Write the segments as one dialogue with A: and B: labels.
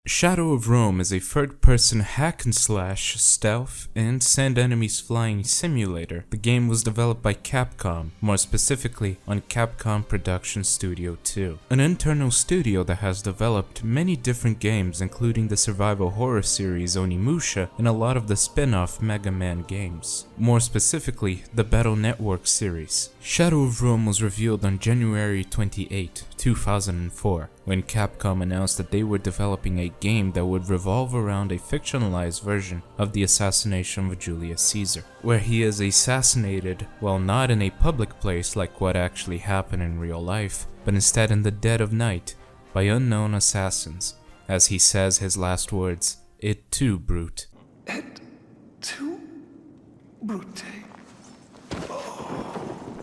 A: Shadow of Rome is a third-person hack-and-slash, stealth, and send enemies flying simulator. The game was developed by Capcom, more specifically on Capcom Production Studio 2, an internal studio that has developed many different games including the survival horror series Onimusha and a lot of the spin-off Mega Man games, more specifically the Battle Network series. Shadow of Rome was revealed on January 28, 2004, when Capcom announced that they were developing a game that would revolve around a fictionalized version of the assassination of Julius Caesar, where he is assassinated, well, not in a public place like what actually happened in real life, but instead in the dead of night by unknown assassins. As he says his last words, "Et tu, brute."
B: Et tu, brute.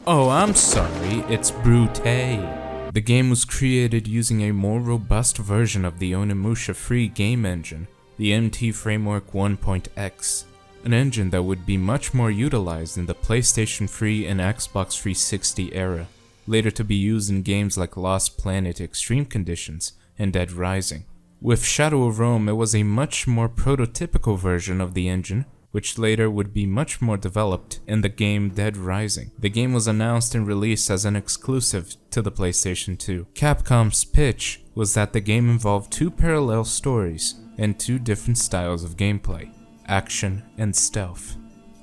A: Oh, I'm sorry, it's Brute. The game was created using a more robust version of the Onimusha free game engine, the MT Framework 1.x, an engine that would be much more utilized in the PlayStation 3 and Xbox 360 era, later to be used in games like Lost Planet Extreme Conditions and Dead Rising. With Shadow of Rome, it was a much more prototypical version of the engine, which later would be much more developed in the game Dead Rising. The game was announced and released as an exclusive to the PlayStation 2. Capcom's pitch was that the game involved two parallel stories and two different styles of gameplay, action and stealth.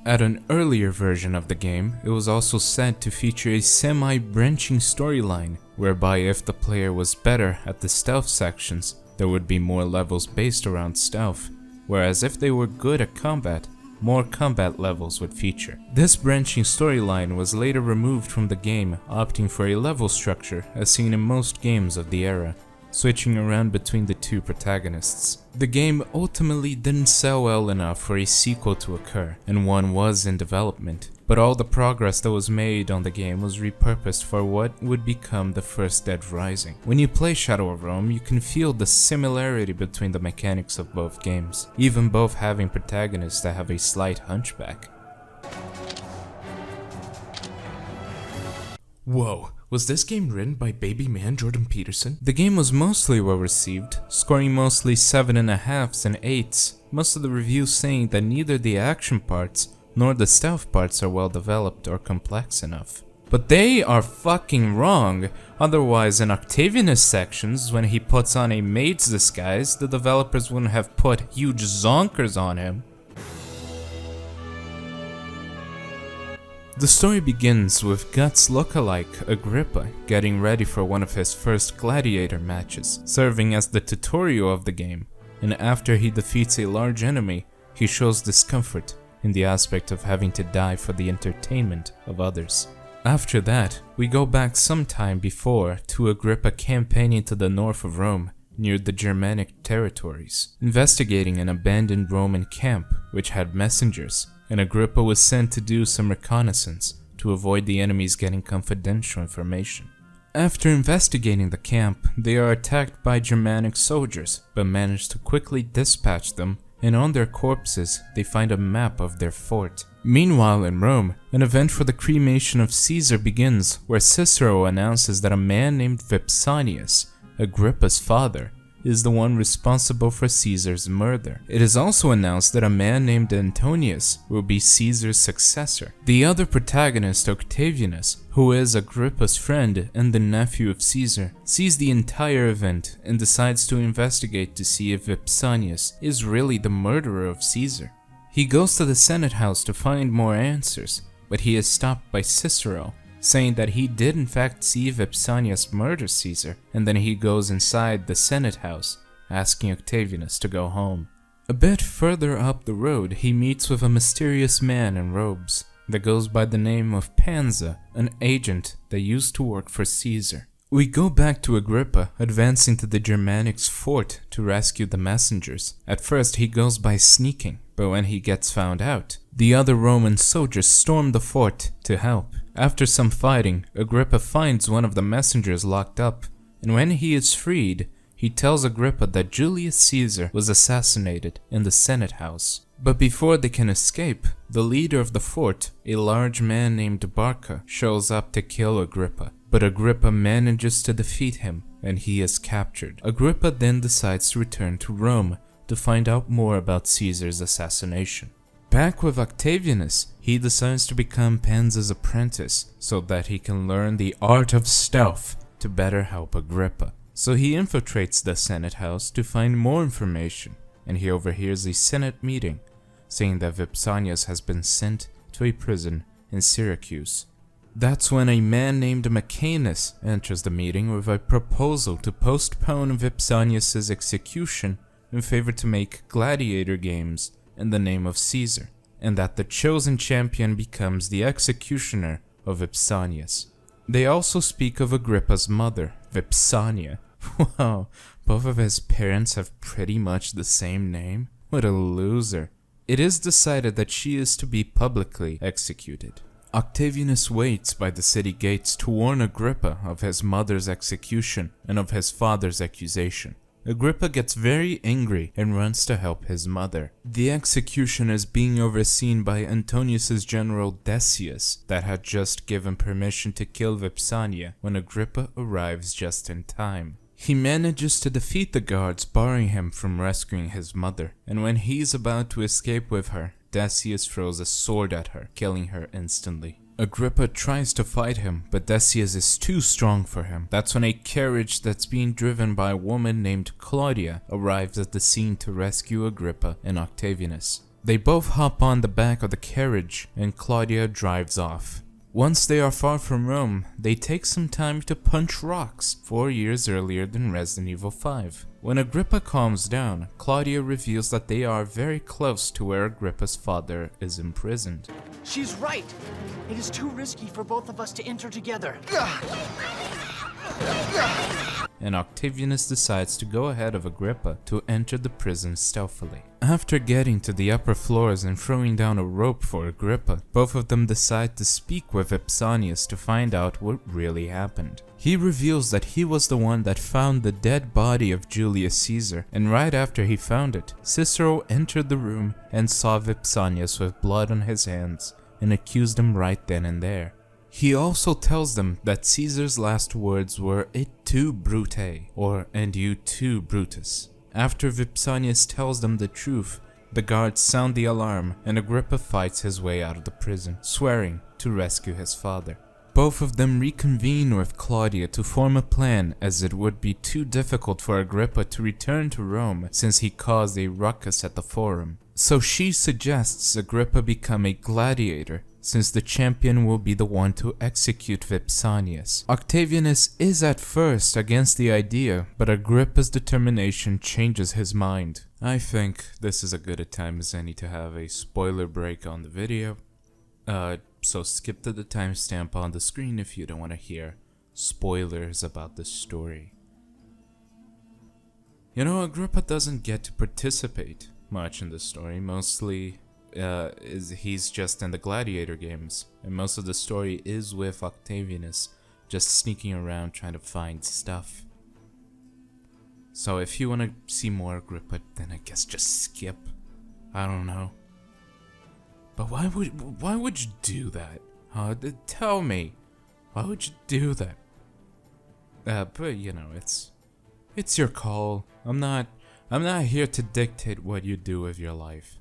A: At an earlier version of the game, it was also said to feature a semi-branching storyline, whereby if the player was better at the stealth sections, there would be more levels based around stealth, whereas if they were good at combat, more combat levels would feature. This branching storyline was later removed from the game, opting for a level structure as seen in most games of the era, switching around between the two protagonists. The game ultimately didn't sell well enough for a sequel to occur, and one was in development, but all the progress that was made on the game was repurposed for what would become the first Dead Rising. When you play Shadow of Rome, you can feel the similarity between the mechanics of both games, even both having protagonists that have a slight hunchback. Whoa. Was this game written by baby man Jordan Peterson? The game was mostly well received, scoring mostly 7.5s and 8s, most of the reviews saying that neither the action parts nor the stealth parts are well developed or complex enough. But they are fucking wrong, otherwise in Octavianus sections when he puts on a maid's disguise, the developers wouldn't have put huge zonkers on him. The story begins with Guts lookalike Agrippa getting ready for one of his first gladiator matches, serving as the tutorial of the game, and after he defeats a large enemy, he shows discomfort in the aspect of having to die for the entertainment of others. After that, we go back some time before to Agrippa campaigning to the north of Rome, near the Germanic territories, investigating an abandoned Roman camp which had messengers, and Agrippa was sent to do some reconnaissance to avoid the enemies getting confidential information. After investigating the camp, they are attacked by Germanic soldiers, but manage to quickly dispatch them, and on their corpses they find a map of their fort. Meanwhile in Rome, an event for the cremation of Caesar begins, where Cicero announces that a man named Vipsanius, Agrippa's father, is the one responsible for Caesar's murder. It is also announced that a man named Antonius will be Caesar's successor. The other protagonist, Octavianus, who is Agrippa's friend and the nephew of Caesar, sees the entire event and decides to investigate to see if Vipsanius is really the murderer of Caesar. He goes to the Senate house to find more answers, but he is stopped by Cicero, saying that he did in fact see Vipsanius murder Caesar, and then he goes inside the Senate house, asking Octavianus to go home. A bit further up the road, he meets with a mysterious man in robes that goes by the name of Panza, an agent that used to work for Caesar. We go back to Agrippa, advancing to the Germanics' fort to rescue the messengers. At first he goes by sneaking, but when he gets found out, the other Roman soldiers storm the fort to help. After some fighting, Agrippa finds one of the messengers locked up, and when he is freed, he tells Agrippa that Julius Caesar was assassinated in the Senate house. But before they can escape, the leader of the fort, a large man named Barca, shows up to kill Agrippa. But Agrippa manages to defeat him and he is captured. Agrippa then decides to return to Rome to find out more about Caesar's assassination. Back with Octavianus, he decides to become Pansa's apprentice so that he can learn the art of stealth to better help Agrippa. So he infiltrates the Senate house to find more information, and he overhears a Senate meeting saying that Vipsanius has been sent to a prison in Syracuse. That's when a man named Macanus enters the meeting with a proposal to postpone Vipsanius' execution in favor to make gladiator games in the name of Caesar, and that the chosen champion becomes the executioner of Vipsanius. They also speak of Agrippa's mother, Vipsania. Wow, both of his parents have pretty much the same name? What a loser. It is decided that she is to be publicly executed. Octavianus waits by the city gates to warn Agrippa of his mother's execution and of his father's accusation. Agrippa gets very angry and runs to help his mother. The execution is being overseen by Antonius's general Decius that had just given permission to kill Vipsania when Agrippa arrives just in time. He manages to defeat the guards, barring him from rescuing his mother, and when he's about to escape with her, Decius throws a sword at her, killing her instantly. Agrippa tries to fight him, but Decius is too strong for him. That's when a carriage that's being driven by a woman named Claudia arrives at the scene to rescue Agrippa and Octavianus. They both hop on the back of the carriage, and Claudia drives off. Once they are far from Rome, they take some time to punch rocks 4 years earlier than Resident Evil 5. When Agrippa calms down, Claudia reveals that they are very close to where Agrippa's father is imprisoned.
C: She's right! It is too risky for both of us to enter together.
A: And Octavianus decides to go ahead of Agrippa to enter the prison stealthily. After getting to the upper floors and throwing down a rope for Agrippa, both of them decide to speak with Vipsanius to find out what really happened. He reveals that he was the one that found the dead body of Julius Caesar, and right after he found it, Cicero entered the room and saw Vipsanius with blood on his hands and accused him right then and there. He also tells them that Caesar's last words were "Et tu, Brute," or "and you too, Brutus." After Vipsanius tells them the truth, the guards sound the alarm and Agrippa fights his way out of the prison, swearing to rescue his father. Both of them reconvene with Claudia to form a plan, as it would be too difficult for Agrippa to return to Rome since he caused a ruckus at the Forum. So she suggests Agrippa become a gladiator, since the champion will be the one to execute Vipsanius. Octavianus is at first against the idea, but Agrippa's determination changes his mind. I think this is as good a time as any to have a spoiler break on the video. So skip to the timestamp on the screen if you don't want to hear spoilers about the story. You know, Agrippa doesn't get to participate much in the story. Mostly he's just in the gladiator games, and most of the story is with Octavianus just sneaking around trying to find stuff. So if you want to see more Agrippa, then I guess just skip. I don't know. But why would you do that? Tell me, why would you do that? But you know, it's your call. I'm not here to dictate what you do with your life.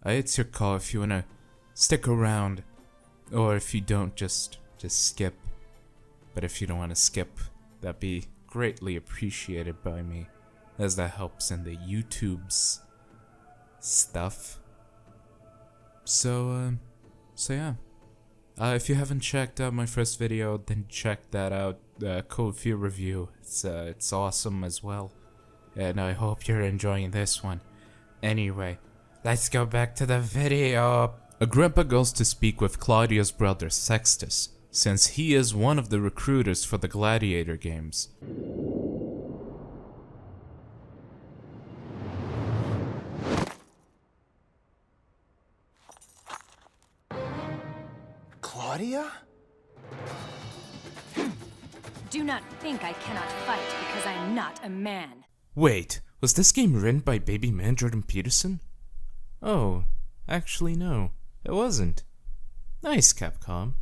A: It's your call if you wanna stick around, or if you don't, just skip. But if you don't wanna skip, that'd be greatly appreciated by me, as that helps in the YouTube's stuff. So yeah. If you haven't checked out my first video, then check that out. Code Fear review. It's awesome as well, and I hope you're enjoying this one. Anyway, let's go back to the video. Agrippa goes to speak with Claudia's brother Sextus, since he is one of the recruiters for the gladiator games.
C: Claudia?
D: Do not think I cannot fight because I am not a man.
A: Wait, was this game written by baby man Jordan Peterson? Oh, actually no, it wasn't. Nice, Capcom.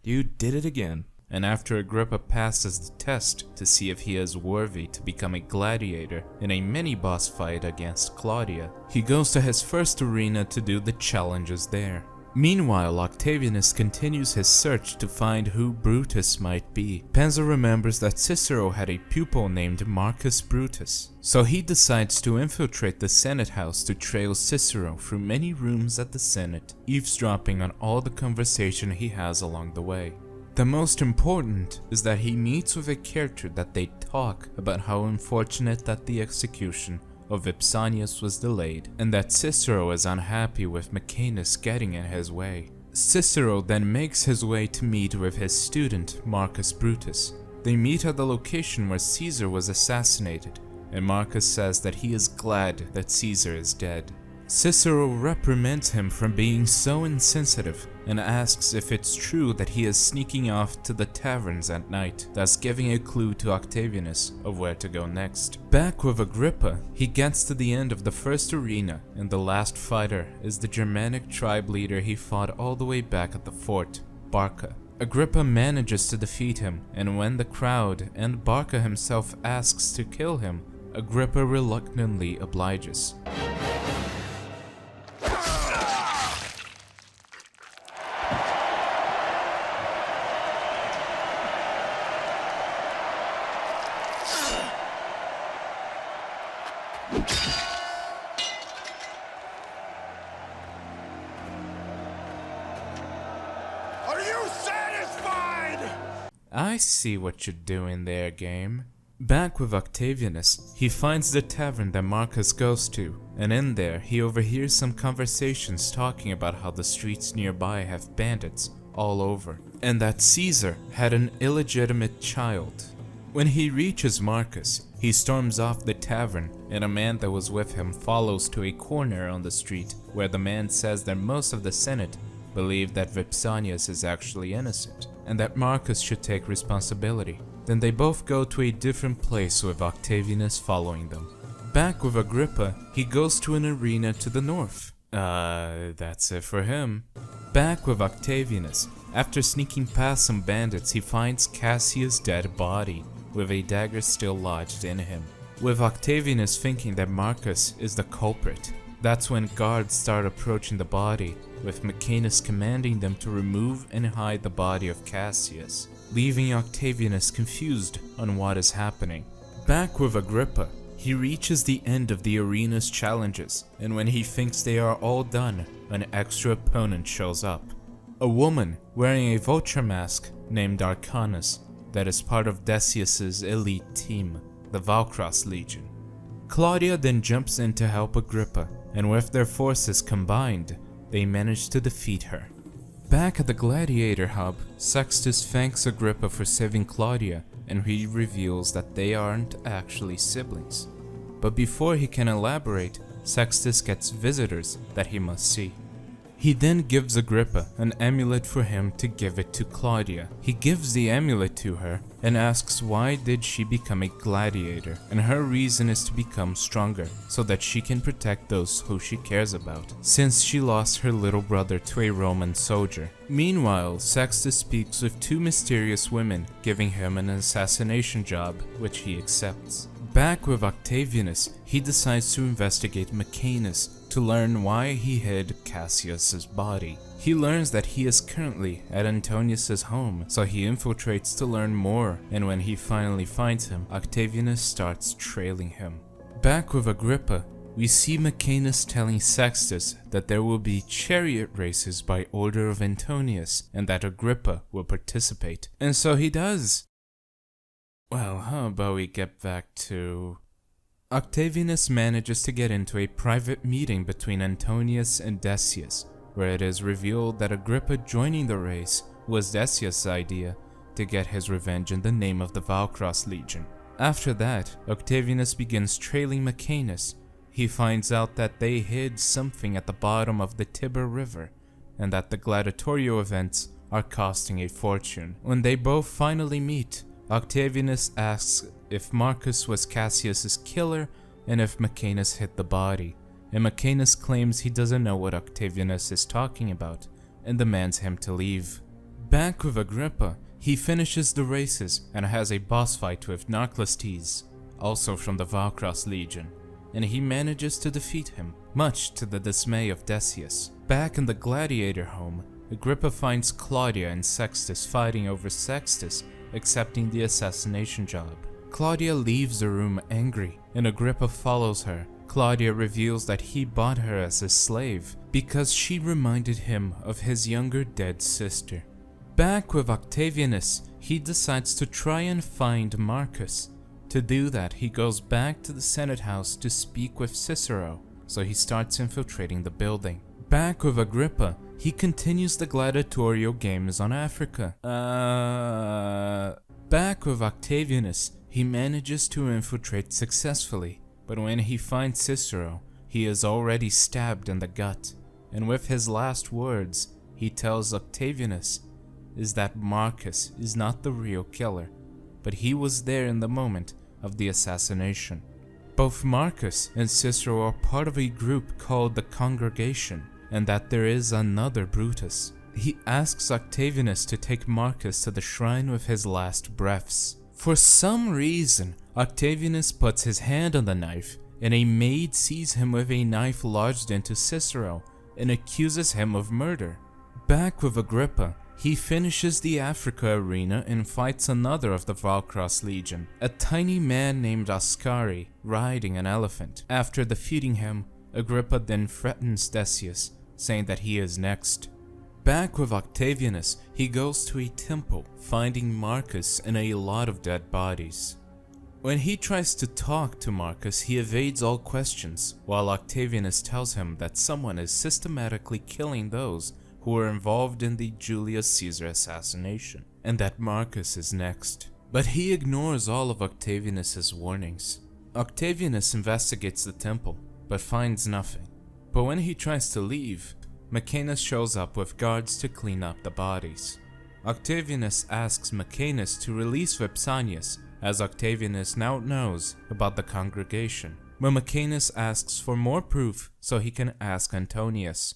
A: You did it again. and after Agrippa passes the test to see if he is worthy to become a gladiator in a mini-boss fight against Claudia, he goes to his first arena to do the challenges there. Meanwhile, Octavianus continues his search to find who Brutus might be. Panzer remembers that Cicero had a pupil named Marcus Brutus, so he decides to infiltrate the Senate house to trail Cicero through many rooms at the Senate, eavesdropping on all the conversation he has along the way. The most important is that he meets with a character that they talk about how unfortunate that the execution of Vipsanius was delayed, and that Cicero is unhappy with Maecenas getting in his way. Cicero then makes his way to meet with his student Marcus Brutus. They meet at the location where Caesar was assassinated, and Marcus says that he is glad that Caesar is dead. Cicero reprimands him for being so insensitive and asks if it's true that he is sneaking off to the taverns at night, thus giving a clue to Octavianus of where to go next. Back with Agrippa, he gets to the end of the first arena, and the last fighter is the Germanic tribe leader he fought all the way back at the fort, Barca. Agrippa manages to defeat him, and when the crowd and Barca himself asks to kill him, Agrippa reluctantly obliges.
B: Are you satisfied?
A: I see what you're doing there, game. Back with Octavianus, he finds the tavern that Marcus goes to, and in there he overhears some conversations talking about how the streets nearby have bandits all over, and that Caesar had an illegitimate child. When he reaches Marcus, he storms off the tavern, and a man that was with him follows to a corner on the street where the man says that most of the Senate believe that Vipsanius is actually innocent, and that Marcus should take responsibility. Then they both go to a different place with Octavianus following them. Back with Agrippa, he goes to an arena to the north. That's it for him. Back with Octavianus, after sneaking past some bandits, he finds Cassius' dead body, with a dagger still lodged in him. With Octavianus thinking that Marcus is the culprit, that's when guards start approaching the body, with Maecenas commanding them to remove and hide the body of Cassius, leaving Octavianus confused on what is happening. Back with Agrippa, he reaches the end of the arena's challenges, and when he thinks they are all done, an extra opponent shows up. A woman wearing a vulture mask named Arcanus that is part of Decius's elite team, the Valkros Legion. Claudia then jumps in to help Agrippa, and with their forces combined, they manage to defeat her. Back at the Gladiator Hub, Sextus thanks Agrippa for saving Claudia, and he reveals that they aren't actually siblings. But before he can elaborate, Sextus gets visitors that he must see. He then gives Agrippa an amulet for him to give it to Claudia. He gives the amulet to her and asks why did she become a gladiator, and her reason is to become stronger so that she can protect those who she cares about, since she lost her little brother to a Roman soldier. Meanwhile, Sextus speaks with two mysterious women, giving him an assassination job, which he accepts. Back with Octavianus, he decides to investigate Maecenas to learn why he hid Cassius's body. He learns that he is currently at Antonius's home, so he infiltrates to learn more, and when he finally finds him, Octavianus starts trailing him. Back with Agrippa, we see Maecenas telling Sextus that there will be chariot races by order of Antonius, and that Agrippa will participate. And so he does. Well, how about we get back to... Octavianus manages to get into a private meeting between Antonius and Decius, where it is revealed that Agrippa joining the race was Decius' idea to get his revenge in the name of the Valkros Legion. After that, Octavianus begins trailing Maecenas. He finds out that they hid something at the bottom of the Tiber River, and that the gladiatorial events are costing a fortune. When they both finally meet, Octavianus asks if Marcus was Cassius's killer and if Maecenas hid the body, and Maecenas claims he doesn't know what Octavianus is talking about and demands him to leave. Back with Agrippa, He finishes the races and has a boss fight with Narclastes, also from the Valkros Legion, and he manages to defeat him, much to the dismay of Decius. Back in the gladiator home, Agrippa finds Claudia and Sextus fighting over Sextus accepting the assassination job. Claudia leaves the room angry, and Agrippa follows her. Claudia reveals that he bought her as his slave because she reminded him of his younger dead sister. Back with Octavianus, he decides to try and find Marcus. To do that, he goes back to the Senate House to speak with Cicero, so he starts infiltrating the building. Back with Agrippa, he continues the gladiatorial games on Africa. Back with Octavianus, he manages to infiltrate successfully, but when he finds Cicero, he is already stabbed in the gut, and with his last words, he tells Octavianus is that Marcus is not the real killer, but he was there in the moment of the assassination. Both Marcus and Cicero are part of a group called the Congregation, and that there is another Brutus. He asks Octavianus to take Marcus to the shrine with his last breaths. For some reason, Octavianus puts his hand on the knife, and a maid sees him with a knife lodged into Cicero and accuses him of murder. Back with Agrippa, he finishes the Africa arena and fights another of the Valkros Legion, a tiny man named Ascari, riding an elephant. After defeating him, Agrippa then threatens Decius, saying that he is next. Back with Octavianus, he goes to a temple, finding Marcus and a lot of dead bodies. When he tries to talk to Marcus, he evades all questions, while Octavianus tells him that someone is systematically killing those who were involved in the Julius Caesar assassination, and that Marcus is next. But he ignores all of Octavianus's warnings. Octavianus investigates the temple, but finds nothing. But when he tries to leave, Maecenas shows up with guards to clean up the bodies. Octavianus asks Maecenas to release Vipsanius, as Octavianus now knows about the congregation, but Maecenas asks for more proof so he can ask Antonius.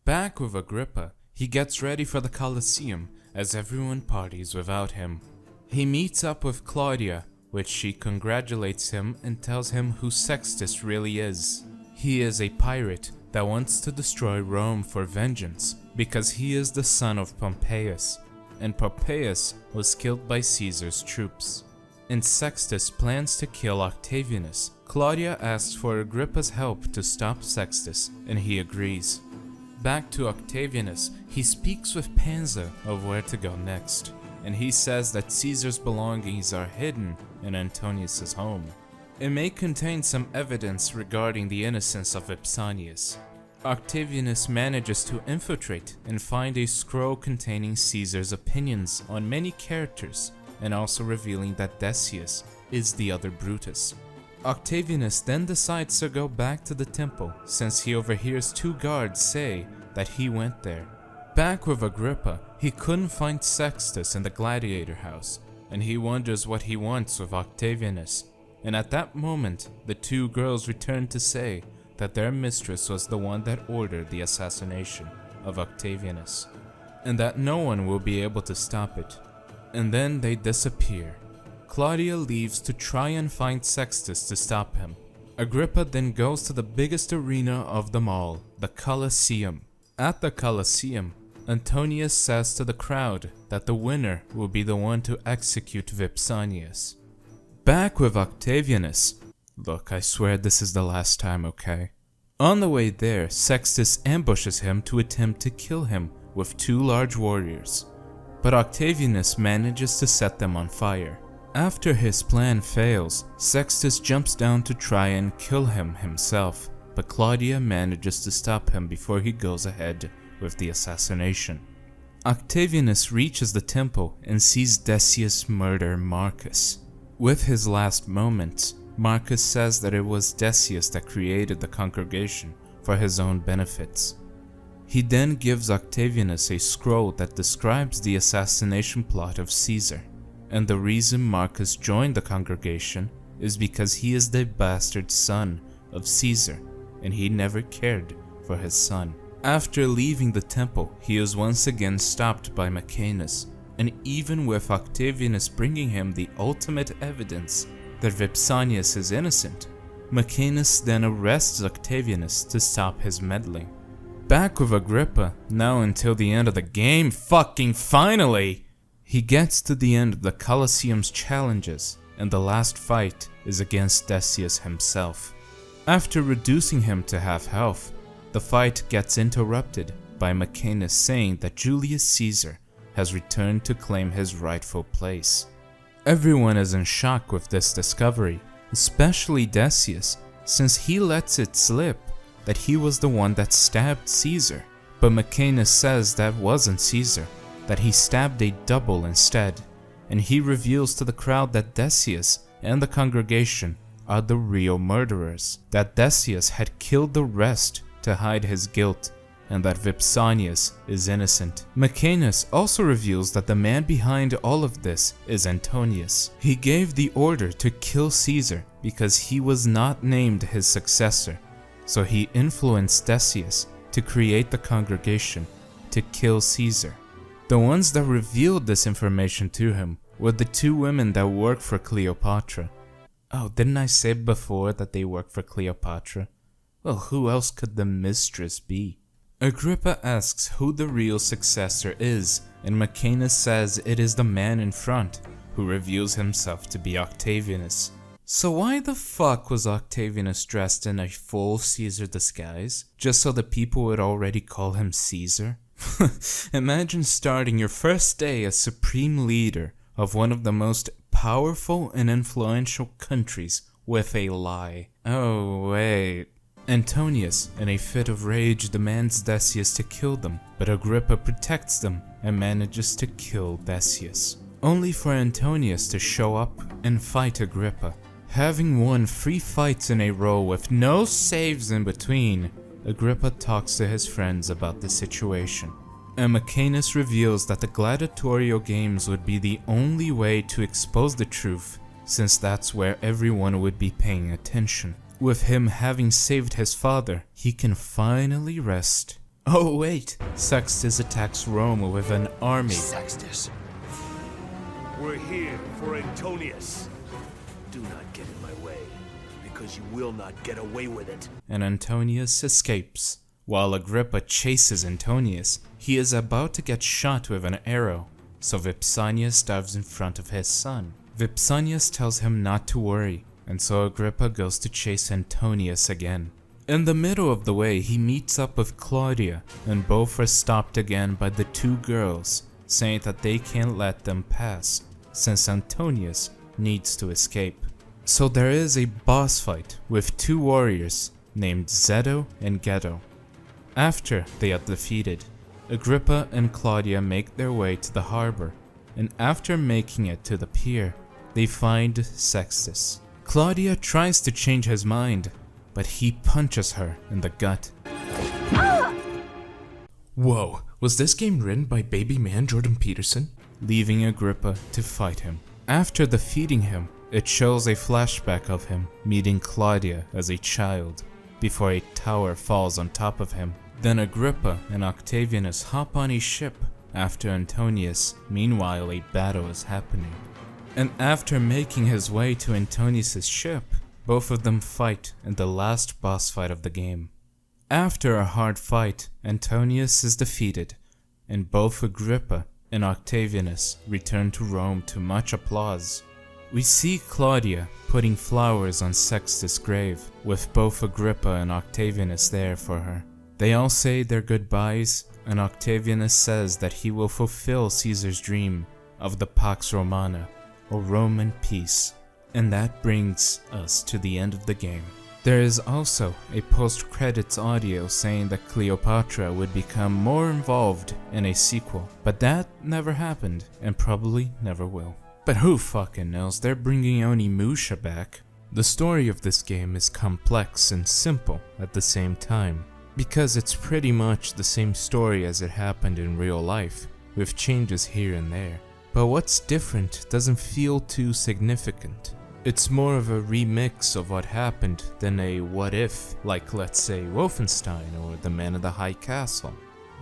A: Back with Agrippa, he gets ready for the Colosseum as everyone parties without him. He meets up with Claudia, which she congratulates him and tells him who Sextus really is. He is a pirate that wants to destroy Rome for vengeance because he is the son of Pompeius, and Pompeius was killed by Caesar's troops. And Sextus plans to kill Octavianus. Claudia asks for Agrippa's help to stop Sextus, and he agrees. Back to Octavianus, he speaks with Pansa of where to go next, and he says that Caesar's belongings are hidden in Antonius's home. It may contain some evidence regarding the innocence of Vipsanius. Octavianus manages to infiltrate and find a scroll containing Caesar's opinions on many characters, and also revealing that Decius is the other Brutus. Octavianus then decides to go back to the temple since he overhears two guards say that he went there. Back with Agrippa, he couldn't find Sextus in the gladiator house, and he wonders what he wants with Octavianus. And at that moment, the two girls return to say that their mistress was the one that ordered the assassination of Octavianus, and that no one will be able to stop it. And then they disappear. Claudia leaves to try and find Sextus to stop him. Agrippa then goes to the biggest arena of them all, the Colosseum. At the Colosseum, Antonius says to the crowd that the winner will be the one to execute Vipsanius. Back with Octavianus. Look, I swear this is the last time, okay? On the way there, Sextus ambushes him to attempt to kill him with two large warriors, but Octavianus manages to set them on fire. After his plan fails, Sextus jumps down to try and kill him himself, but Claudia manages to stop him before he goes ahead with the assassination. Octavianus reaches the temple and sees Decius murder Marcus. With his last moments, Marcus says that it was Decius that created the congregation for his own benefits. He then gives Octavianus a scroll that describes the assassination plot of Caesar, and the reason Marcus joined the congregation is because he is the bastard son of Caesar, and he never cared for his son. After leaving the temple, he is once again stopped by Maecenas, and even with Octavianus bringing him the ultimate evidence that Vipsanius is innocent, Maecenas then arrests Octavianus to stop his meddling. Back with Agrippa, now until the end of the game, fucking finally! He gets to the end of the Colosseum's challenges, and the last fight is against Decius himself. After reducing him to half health, the fight gets interrupted by Maecenas saying that Julius Caesar has returned to claim his rightful place. Everyone is in shock with this discovery, especially Decius, since he lets it slip that he was the one that stabbed Caesar. But Maecenas says that wasn't Caesar, that he stabbed a double instead, and he reveals to the crowd that Decius and the congregation are the real murderers, that Decius had killed the rest to hide his guilt, and that Vipsanius is innocent. Maecenas also reveals that the man behind all of this is Antonius. He gave the order to kill Caesar because he was not named his successor, so he influenced Decius to create the congregation to kill Caesar. The ones that revealed this information to him were the two women that work for Cleopatra. Oh, didn't I say before that they work for Cleopatra? Well, who else could the mistress be? Agrippa asks who the real successor is, and Maecenas says it is the man in front, who reveals himself to be Octavianus. So why the fuck was Octavianus dressed in a full Caesar disguise? Just so the people would already call him Caesar? Imagine starting your first day as supreme leader of one of the most powerful and influential countries with a lie. Oh wait. Antonius, in a fit of rage, demands Decius to kill them, but Agrippa protects them and manages to kill Decius, only for Antonius to show up and fight Agrippa. Having won 3 fights in a row with no saves in between, Agrippa talks to his friends about the situation, and Maecenas reveals that the gladiatorial games would be the only way to expose the truth, since that's where everyone would be paying attention. With him having saved his father, he can finally rest. Oh wait, Sextus attacks Rome with an army.
C: Sextus.
B: We're here for Antonius. Do not get in my way, because you will not get away with it.
A: And Antonius escapes. While Agrippa chases Antonius, he is about to get shot with an arrow, so Vipsanius dives in front of his son. Vipsanius tells him not to worry, and so Agrippa goes to chase Antonius again. In the middle of the way, he meets up with Claudia, and both are stopped again by the 2 girls, saying that they can't let them pass, since Antonius needs to escape. So there is a boss fight with 2 warriors named Zeto and Ghetto. After they are defeated, Agrippa and Claudia make their way to the harbor, and after making it to the pier, they find Sextus. Claudia tries to change his mind, but he punches her in the gut. Whoa, was this game written by baby man Jordan Peterson? Leaving Agrippa to fight him. After defeating him, it shows a flashback of him meeting Claudia as a child, before a tower falls on top of him. Then Agrippa and Octavianus hop on a ship after Antonius. Meanwhile, a battle is happening. And after making his way to Antonius' ship, both of them fight in the last boss fight of the game. After a hard fight, Antonius is defeated, and both Agrippa and Octavianus return to Rome to much applause. We see Claudia putting flowers on Sextus' grave, with both Agrippa and Octavianus there for her. They all say their goodbyes, and Octavianus says that he will fulfill Caesar's dream of the Pax Romana, or Roman peace. And that brings us to the end of the game. There is also a post-credits audio saying that Cleopatra would become more involved in a sequel, but that never happened, and probably never will. But who fucking knows, they're bringing Onimusha back. The story of this game is complex and simple at the same time, because it's pretty much the same story as it happened in real life, with changes here and there. But what's different doesn't feel too significant. It's more of a remix of what happened than a what if, like let's say Wolfenstein or The Man in the High Castle.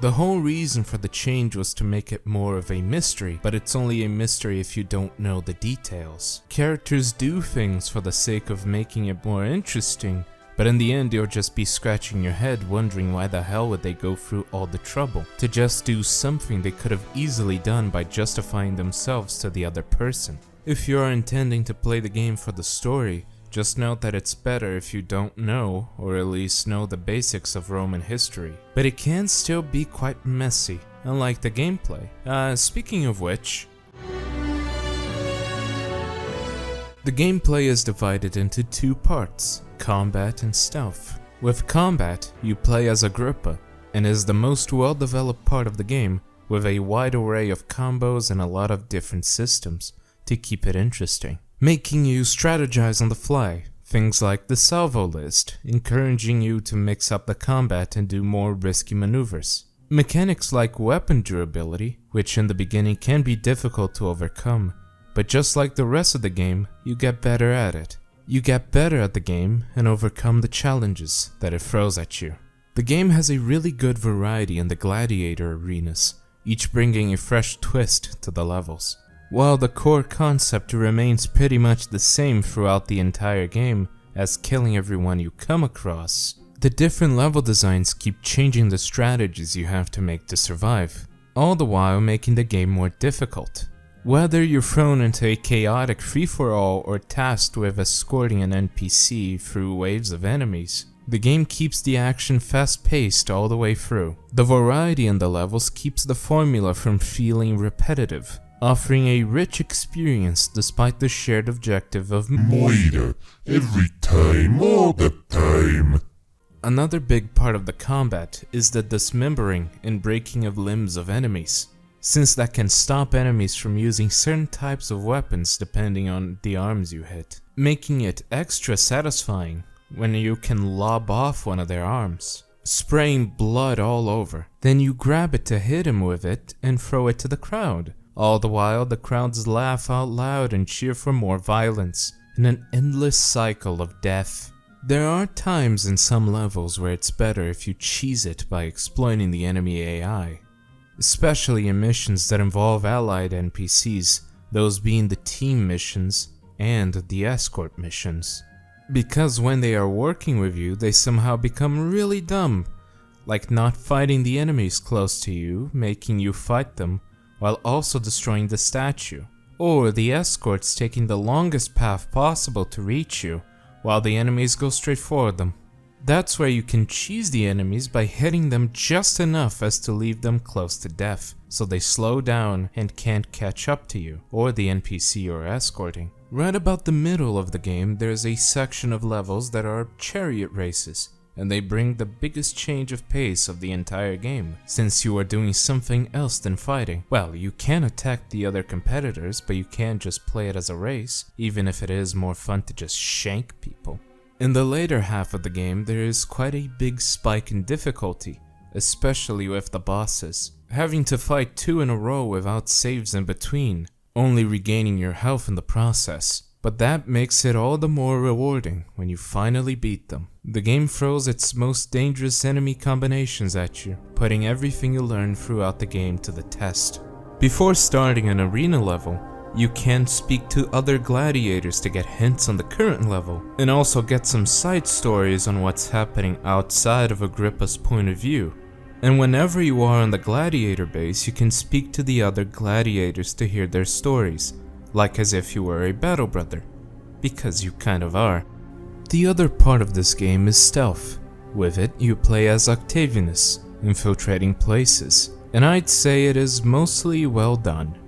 A: The whole reason for the change was to make it more of a mystery, but it's only a mystery if you don't know the details. Characters do things for the sake of making it more interesting, but in the end you'll just be scratching your head wondering why the hell would they go through all the trouble to just do something they could have easily done by justifying themselves to the other person. If you are intending to play the game for the story, just note that it's better if you don't know, or at least know the basics of Roman history. But it can still be quite messy, unlike the gameplay. Speaking of which, the gameplay is divided into two parts, combat and stealth. With combat, you play as Agrippa, and is the most well-developed part of the game, with a wide array of combos and a lot of different systems to keep it interesting, making you strategize on the fly. Things like the salvo list, encouraging you to mix up the combat and do more risky maneuvers. Mechanics like weapon durability, which in the beginning can be difficult to overcome, but just like the rest of the game, you get better at it. You get better at the game and overcome the challenges that it throws at you. The game has a really good variety in the gladiator arenas, each bringing a fresh twist to the levels. While the core concept remains pretty much the same throughout the entire game, as killing everyone you come across, the different level designs keep changing the strategies you have to make to survive, all the while making the game more difficult. Whether you're thrown into a chaotic free-for-all or tasked with escorting an NPC through waves of enemies, the game keeps the action fast-paced all the way through. The variety in the levels keeps the formula from feeling repetitive, offering a rich experience despite the shared objective of
E: murder every time, all the time.
A: Another big part of the combat is the dismembering and breaking of limbs of enemies, since that can stop enemies from using certain types of weapons depending on the arms you hit, making it extra satisfying when you can lob off one of their arms, spraying blood all over. Then you grab it to hit him with it and throw it to the crowd. All the while, the crowds laugh out loud and cheer for more violence, in an endless cycle of death. There are times in some levels where it's better if you cheese it by exploiting the enemy AI, especially in missions that involve allied NPCs, those being the team missions and the escort missions. Because when they are working with you, they somehow become really dumb, like not fighting the enemies close to you, making you fight them, while also destroying the statue, or the escorts taking the longest path possible to reach you, while the enemies go straight for them. That's where you can cheese the enemies by hitting them just enough as to leave them close to death, so they slow down and can't catch up to you, or the NPC you're escorting. Right about the middle of the game, there's a section of levels that are chariot races, and they bring the biggest change of pace of the entire game, since you are doing something else than fighting. Well, you can attack the other competitors, but you can't just play it as a race, even if it is more fun to just shank people. In the later half of the game, there is quite a big spike in difficulty, especially with the bosses, having to fight 2 in a row without saves in between, only regaining your health in the process. But that makes it all the more rewarding when you finally beat them. The game throws its most dangerous enemy combinations at you, putting everything you learn throughout the game to the test. Before starting an arena level, you can speak to other gladiators to get hints on the current level, and also get some side stories on what's happening outside of Agrippa's point of view. And whenever you are on the gladiator base, you can speak to the other gladiators to hear their stories, like as if you were a battle brother, because you kind of are. The other part of this game is stealth. With it, you play as Octavianus, infiltrating places, and I'd say it is mostly well done.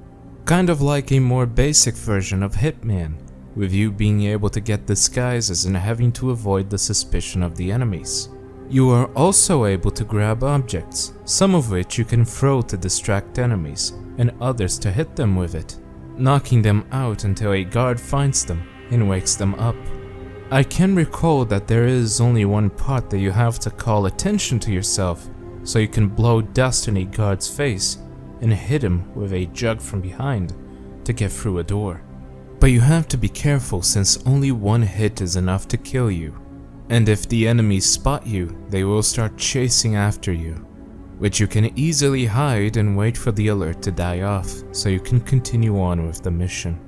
A: Kind of like a more basic version of Hitman, with you being able to get disguises and having to avoid the suspicion of the enemies. You are also able to grab objects, some of which you can throw to distract enemies, and others to hit them with it, knocking them out until a guard finds them and wakes them up. I can recall that there is only one part that you have to call attention to yourself, so you can blow dust in a guard's face and hit him with a jug from behind to get through a door. But you have to be careful since only one hit is enough to kill you, and if the enemies spot you, they will start chasing after you. which you can easily hide and wait for the alert to die off so you can continue on with the mission.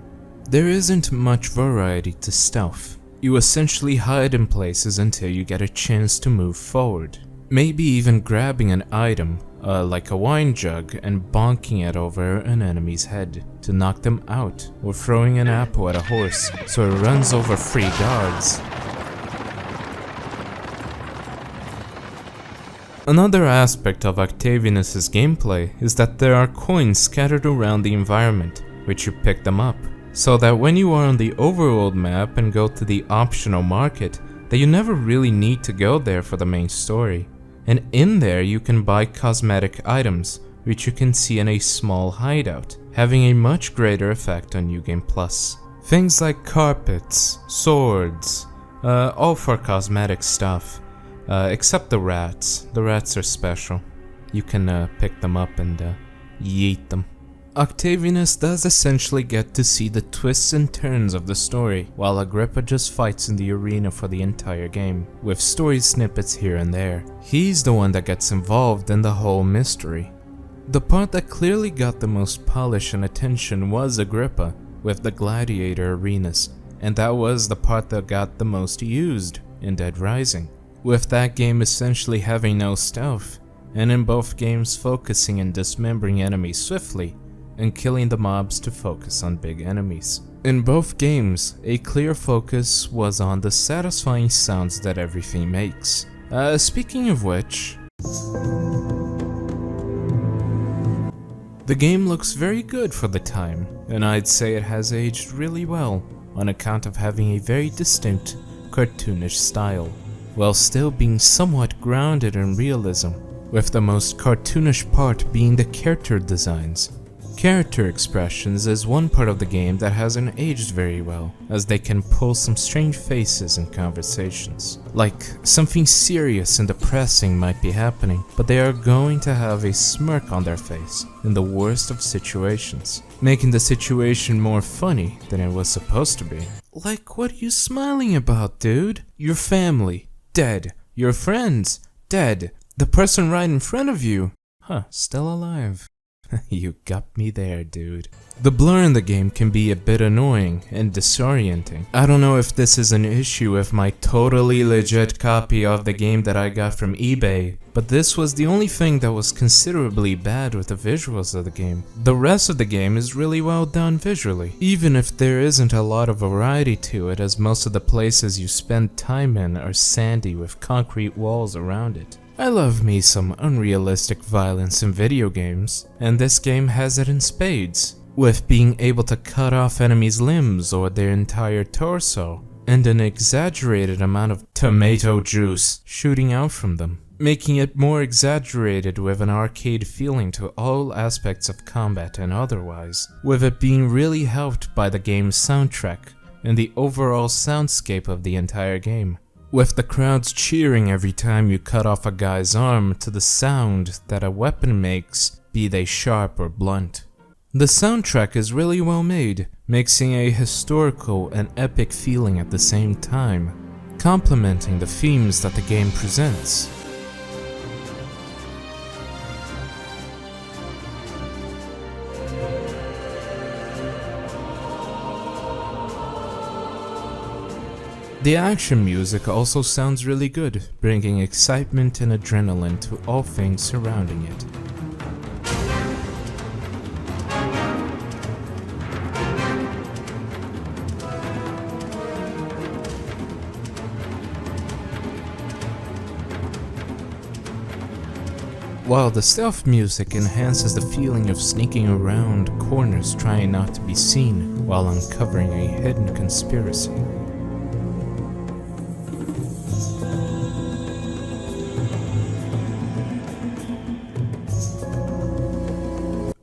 A: There isn't much variety to stealth. You essentially hide in places until you get a chance to move forward. Maybe even grabbing an item, like a wine jug, and bonking it over an enemy's head to knock them out, or throwing an apple at a horse so it runs over 3 guards. Another aspect of Octavianus' gameplay is that there are coins scattered around the environment, which you pick them up, so that when you are on the overworld map and go to the optional market, that you never really need to go there for the main story. And in there you can buy cosmetic items, which you can see in a small hideout, having a much greater effect on New Game Plus. Things like carpets, swords, all for cosmetic stuff, except the rats. The rats are special. You can pick them up and yeet them. Octavianus does essentially get to see the twists and turns of the story, while Agrippa just fights in the arena for the entire game, with story snippets here and there. He's the one that gets involved in the whole mystery. The part that clearly got the most polish and attention was Agrippa, with the gladiator arenas, and that was the part that got the most used in Dead Rising, with that game essentially having no stealth, and in both games focusing and dismembering enemies swiftly, and killing the mobs to focus on big enemies. In both games, a clear focus was on the satisfying sounds that everything makes. Speaking of which, the game looks very good for the time, and I'd say it has aged really well on account of having a very distinct, cartoonish style, while still being somewhat grounded in realism, with the most cartoonish part being the character designs. Character expressions is one part of the game that hasn't aged very well, as they can pull some strange faces in conversations. Like, something serious and depressing might be happening, but they are going to have a smirk on their face in the worst of situations, making the situation more funny than it was supposed to be. Like, what are you smiling about, dude? Your family, dead. Your friends, dead. The person right in front of you, still alive. You got me there, dude. The blur in the game can be a bit annoying and disorienting. I don't know if this is an issue with my totally legit copy of the game that I got from eBay, but this was the only thing that was considerably bad with the visuals of the game. The rest of the game is really well done visually, even if there isn't a lot of variety to it, as most of the places you spend time in are sandy with concrete walls around it. I love me some unrealistic violence in video games, and this game has it in spades, with being able to cut off enemies' limbs or their entire torso, and an exaggerated amount of tomato juice shooting out from them, making it more exaggerated with an arcade feeling to all aspects of combat and otherwise, with it being really helped by the game's soundtrack and the overall soundscape of the entire game, with the crowds cheering every time you cut off a guy's arm to the sound that a weapon makes, be they sharp or blunt. The soundtrack is really well made, mixing a historical and epic feeling at the same time, complementing the themes that the game presents. The action music also sounds really good, bringing excitement and adrenaline to all things surrounding it. While the stealth music enhances the feeling of sneaking around corners trying not to be seen while uncovering a hidden conspiracy.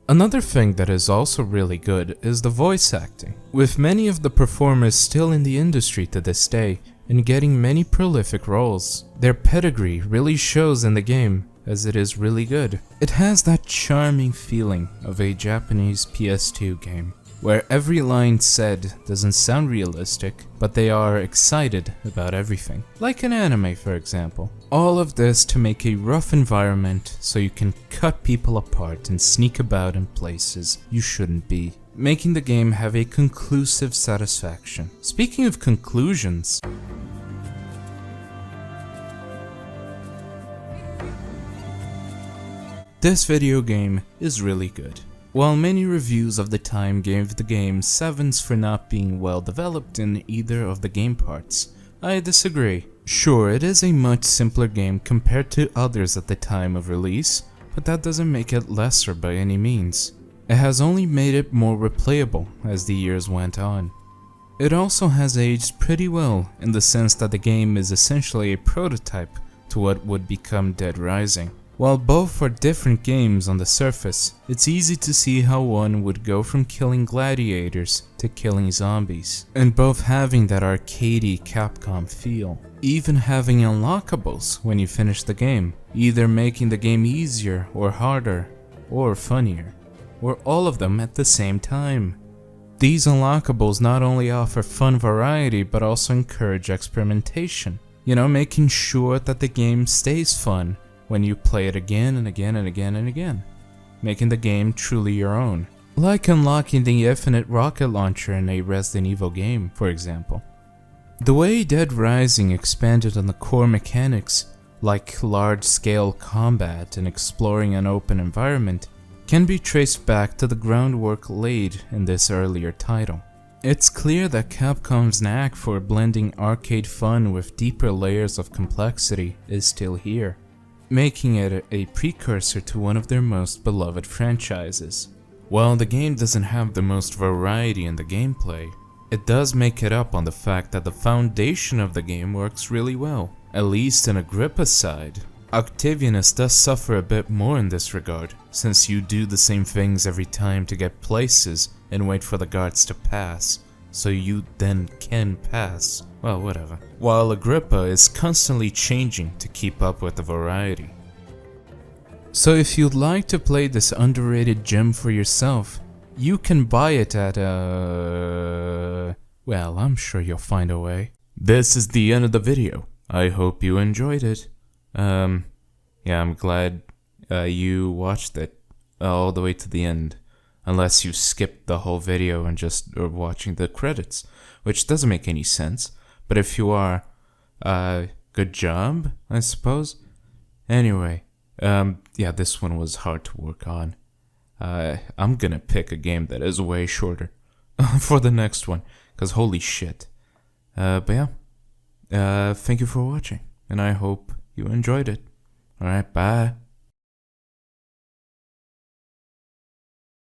A: Another thing that is also really good is the voice acting, with many of the performers still in the industry to this day and getting many prolific roles. Their pedigree really shows in the game, as it is really good. It has that charming feeling of a Japanese PS2 game. where every line said doesn't sound realistic, but they are excited about everything. Like an anime, for example. All of this to make a rough environment so you can cut people apart and sneak about in places you shouldn't be, making the game have a conclusive satisfaction. Speaking of conclusions, this video game is really good. While many reviews of the time gave the game 7s for not being well developed in either of the game parts, I disagree. Sure, it is a much simpler game compared to others at the time of release, but that doesn't make it lesser by any means. It has only made it more replayable as the years went on. It also has aged pretty well in the sense that the game is essentially a prototype to what would become Dead Rising. While both are different games on the surface, it's easy to see how one would go from killing gladiators to killing zombies, and both having that arcadey Capcom feel. Even having unlockables when you finish the game, either making the game easier or harder, or funnier, or all of them at the same time. These unlockables not only offer fun variety but also encourage experimentation, making sure that the game stays fun when you play it again and again and again and again, making the game truly your own. Like unlocking the infinite rocket launcher in a Resident Evil game, for example. The way Dead Rising expanded on the core mechanics, like large-scale combat and exploring an open environment, can be traced back to the groundwork laid in this earlier title. It's clear that Capcom's knack for blending arcade fun with deeper layers of complexity is still here, making it a precursor to one of their most beloved franchises. While the game doesn't have the most variety in the gameplay, it does make it up on the fact that the foundation of the game works really well, at least in Agrippa's side. Octavianus does suffer a bit more in this regard, since you do the same things every time to get places and wait for the guards to pass, so you then can pass. Well, whatever. While Agrippa is constantly changing to keep up with the variety. So if you'd like to play this underrated gem for yourself, you can buy it at well, I'm sure you'll find a way. This is the end of the video. I hope you enjoyed it. Yeah, I'm glad you watched it all the way to the end. Unless you skipped the whole video and just are watching the credits, which doesn't make any sense. But if you are, good job, I suppose. Anyway, yeah, this one was hard to work on. I'm gonna pick a game that is way shorter for the next one, cause holy shit. But yeah, thank you for watching, and I hope you enjoyed it. Alright, bye.